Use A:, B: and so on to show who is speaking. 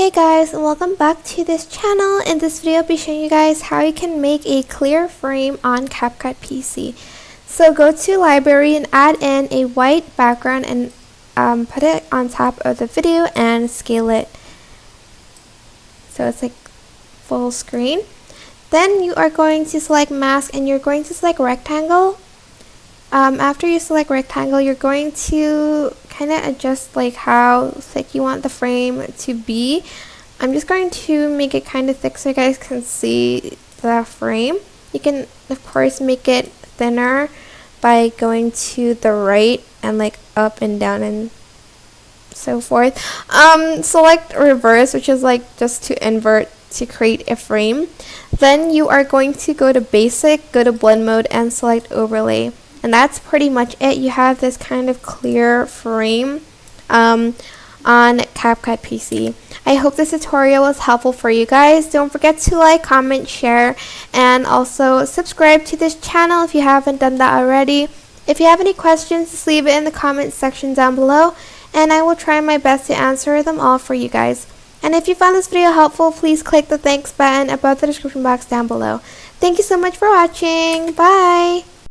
A: Hey guys, and welcome back to this channel. In this video I'll be showing you guys how you can make a clear frame on CapCut PC. So go to library and add in a white background and put it on top of the video and scale it so it's like full screen. Then you are going to select mask and you're going to select rectangle. After you select rectangle, you're going to kind of adjust like how thick you want the frame to be. I'm just going to make it kind of thick so you guys can see the frame. You can of course make it thinner by going to the right and like up and down and so forth. Select reverse, which is like just to invert to create a frame. Then you are going to go to basic, go to blend mode and select overlay. And that's pretty much it. You have this kind of clear frame on CapCut PC. I hope this tutorial was helpful for you guys. Don't forget to like, comment, share, and also subscribe to this channel if you haven't done that already. If you have any questions, just leave it in the comments section down below, and I will try my best to answer them all for you guys. And if you found this video helpful, please click the thanks button above the description box down below. Thank you so much for watching. Bye!